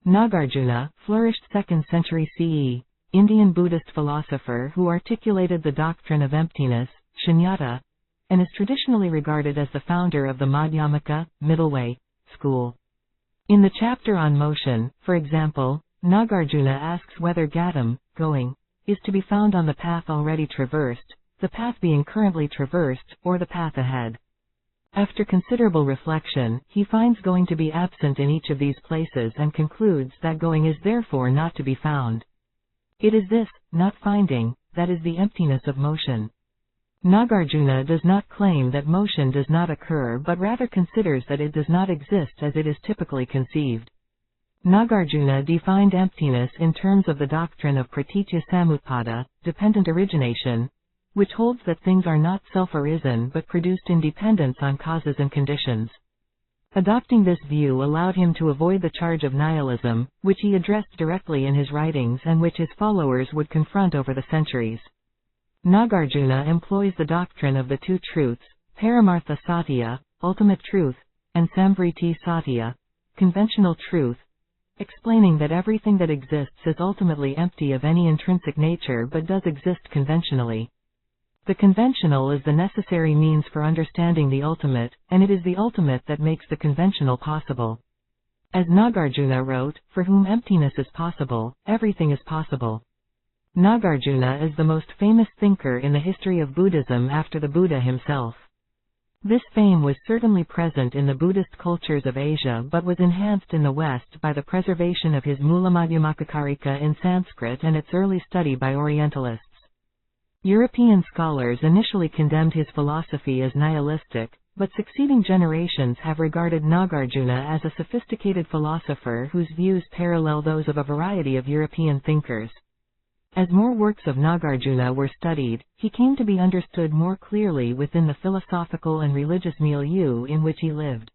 Nagarjuna, flourished 2nd century CE, Indian Buddhist philosopher who articulated the doctrine of emptiness, shunyata, and is traditionally regarded as the founder of the Madhyamika, middle way, school. In the chapter on motion, for example, Nagarjuna asks whether gatam, going, is to be found on the path already traversed, the path being currently traversed, or the path ahead. After considerable reflection, he finds going to be absent in each of these places and concludes that going is therefore not to be found. It is this, not finding, that is the emptiness of motion. Nagarjuna does not claim that motion does not occur but rather considers that it does not exist as it is typically conceived. Nagarjuna defined emptiness in terms of the doctrine of pratitya samutpada, dependent origination, which holds that things are not self-arisen but produced in dependence on causes and conditions. Adopting this view allowed him to avoid the charge of nihilism, which he addressed directly in his writings and which his followers would confront over the centuries. Nagarjuna employs the doctrine of the two truths, paramartha satya, ultimate truth, and samvriti satya, conventional truth, explaining that everything that exists is ultimately empty of any intrinsic nature but does exist conventionally. The conventional is the necessary means for understanding the ultimate, and it is the ultimate that makes the conventional possible. As Nagarjuna wrote, for whom emptiness is possible, everything is possible. Nagarjuna is the most famous thinker in the history of Buddhism after the Buddha himself. This fame was certainly present in the Buddhist cultures of Asia but was enhanced in the West by the preservation of his Mula Madhyamika in Sanskrit and its early study by Orientalists. European scholars initially condemned his philosophy as nihilistic, but succeeding generations have regarded Nagarjuna as a sophisticated philosopher whose views parallel those of a variety of European thinkers. As more works of Nagarjuna were studied, he came to be understood more clearly within the philosophical and religious milieu in which he lived.